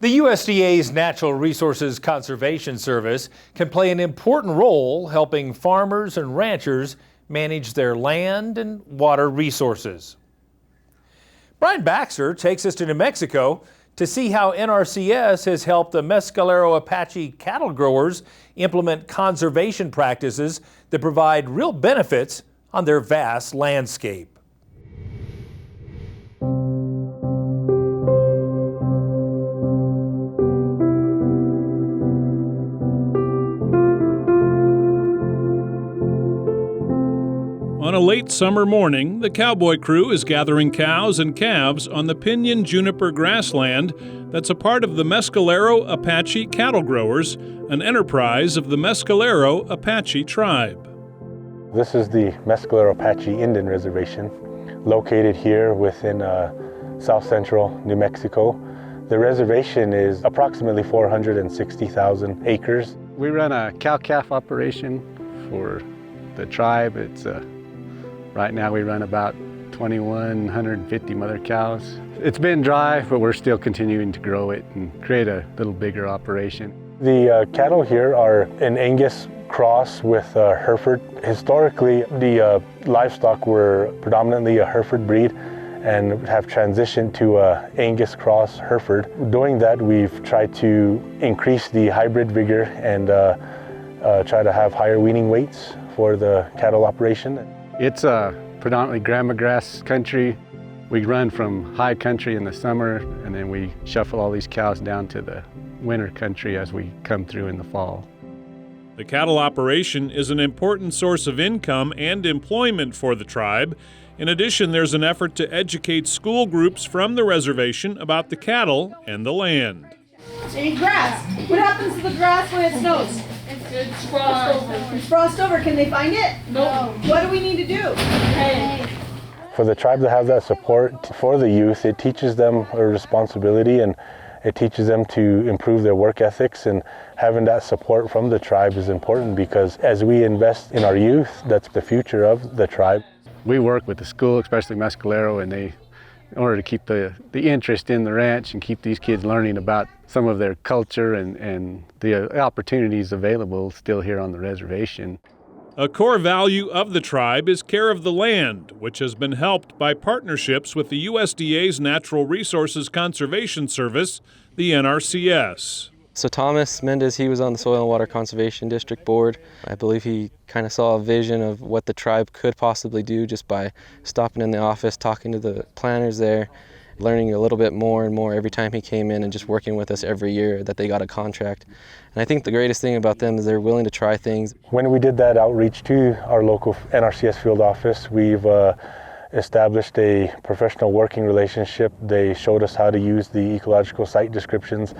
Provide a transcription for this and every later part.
The USDA's Natural Resources Conservation Service can play an important role helping farmers and ranchers manage their land and water resources. Brian Baxter takes us to New Mexico to see how NRCS has helped the Mescalero Apache Cattle Growers implement conservation practices that provide real benefits on their vast landscape. On a late summer morning, the cowboy crew is gathering cows and calves on the pinyon juniper grassland that's a part of the Mescalero Apache Cattle Growers, an enterprise of the Mescalero Apache tribe. This is the Mescalero Apache Indian Reservation, located here within south central New Mexico. The reservation is approximately 460,000 acres. We run a cow-calf operation for the tribe. Right now we run about 2,150 mother cows. It's been dry, but we're still continuing to grow it and create a little bigger operation. The cattle here are an Angus cross with Hereford. Historically, the livestock were predominantly a Hereford breed and have transitioned to Angus cross Hereford. Doing that, we've tried to increase the hybrid vigor and try to have higher weaning weights for the cattle operation. It's a predominantly grandma grass country. We run from high country in the summer, and then we shuffle all these cows down to the winter country as we come through in the fall. The cattle operation is an important source of income and employment for the tribe. In addition, there's an effort to educate school groups from the reservation about the cattle and the land. They eat grass. What happens to the grass when it snows? It's frost. It's frost over. Can they find it? No. What do we need to do? Hey. For the tribe to have that support for the youth, it teaches them a responsibility and it teaches them to improve their work ethics, and having that support from the tribe is important because as we invest in our youth, that's the future of the tribe. We work with the school, especially Mescalero, and in order to keep the interest in the ranch and keep these kids learning about some of their culture and the opportunities available still here on the reservation. A core value of the tribe is care of the land, which has been helped by partnerships with the USDA's Natural Resources Conservation Service, the NRCS. So Thomas Mendez, he was on the Soil and Water Conservation District Board. I believe he kind of saw a vision of what the tribe could possibly do just by stopping in the office, talking to the planners there, learning a little bit more and more every time he came in and just working with us every year that they got a contract. And I think the greatest thing about them is they're willing to try things. When we did that outreach to our local NRCS field office, we've established a professional working relationship. They showed us how to use the ecological site descriptions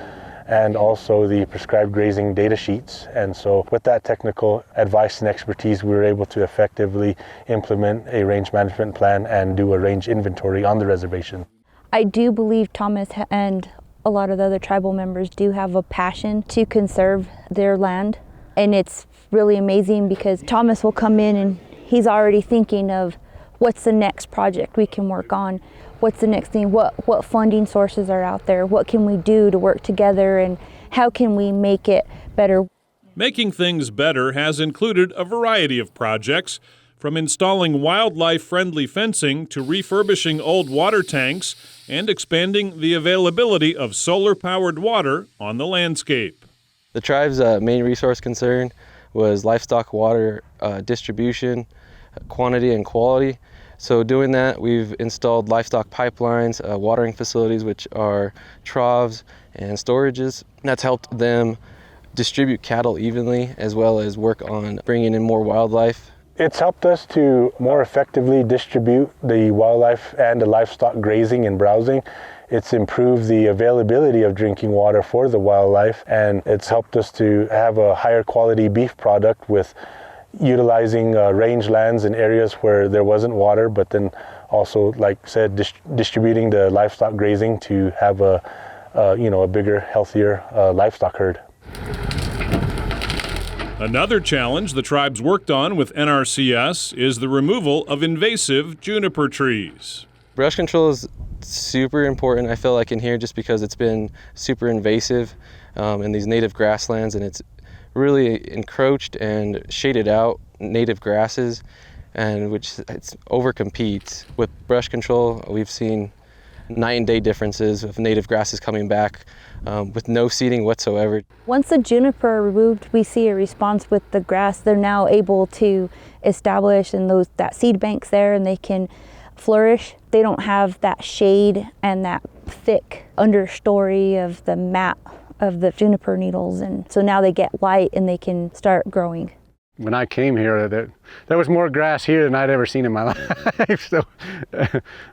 and also the prescribed grazing data sheets. And so with that technical advice and expertise, we were able to effectively implement a range management plan and do a range inventory on the reservation. I do believe Thomas and a lot of the other tribal members do have a passion to conserve their land. And it's really amazing because Thomas will come in and he's already thinking of what's the next project we can work on. What's the next thing? What funding sources are out there? What can we do to work together and how can we make it better? Making things better has included a variety of projects, from installing wildlife-friendly fencing to refurbishing old water tanks and expanding the availability of solar-powered water on the landscape. The tribe's main resource concern was livestock water distribution, quantity and quality. So doing that, we've installed livestock pipelines, watering facilities, which are troughs and storages. That's helped them distribute cattle evenly, as well as work on bringing in more wildlife. It's helped us to more effectively distribute the wildlife and the livestock grazing and browsing. It's improved the availability of drinking water for the wildlife, and it's helped us to have a higher quality beef product with utilizing range lands in areas where there wasn't water, but then also, like I said, distributing the livestock grazing to have a bigger, healthier livestock herd. Another challenge the tribe's worked on with NRCS is the removal of invasive juniper trees. Brush control is super important, I feel like, in here, just because it's been super invasive in these native grasslands, and it's really encroached and shaded out native grasses, and which it's overcompetes with brush control. We've seen night and day differences of native grasses coming back with no seeding whatsoever. Once the juniper are removed, we see a response with the grass. They're now able to establish in that seed banks there, and they can flourish. They don't have that shade and that thick understory of the mat of the juniper needles, and so now they get light and they can start growing. When I came here, there was more grass here than I'd ever seen in my life. So,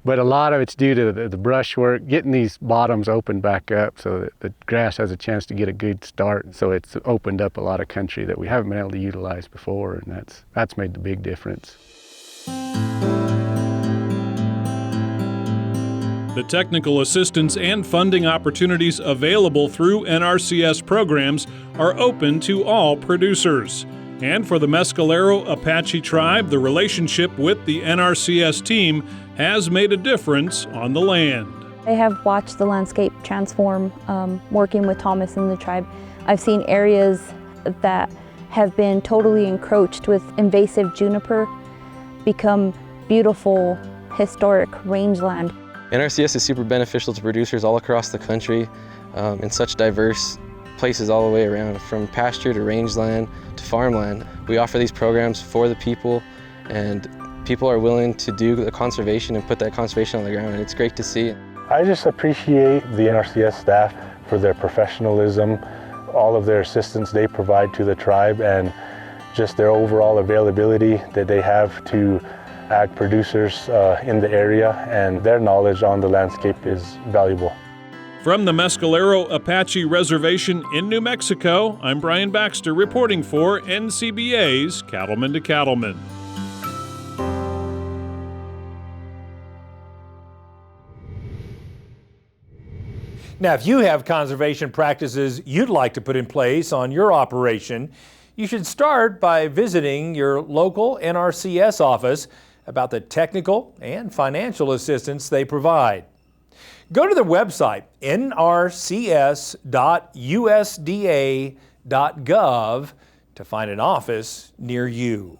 but a lot of it's due to the brush work, getting these bottoms opened back up so that the grass has a chance to get a good start. So it's opened up a lot of country that we haven't been able to utilize before, and that's made the big difference. The technical assistance and funding opportunities available through NRCS programs are open to all producers. And for the Mescalero Apache tribe, the relationship with the NRCS team has made a difference on the land. I have watched the landscape transform working with Thomas and the tribe. I've seen areas that have been totally encroached with invasive juniper become beautiful, historic rangeland. NRCS is super beneficial to producers all across the country in such diverse places all the way around, from pasture to rangeland to farmland. We offer these programs for the people, and people are willing to do the conservation and put that conservation on the ground, and it's great to see. I just appreciate the NRCS staff for their professionalism, all of their assistance they provide to the tribe, and just their overall availability that they have to ag producers in the area, and their knowledge on the landscape is valuable. From the Mescalero Apache Reservation in New Mexico, I'm Brian Baxter reporting for NCBA's Cattleman to Cattleman. Now, if you have conservation practices you'd like to put in place on your operation, you should start by visiting your local NRCS office about the technical and financial assistance they provide. Go to their website, nrcs.usda.gov, to find an office near you.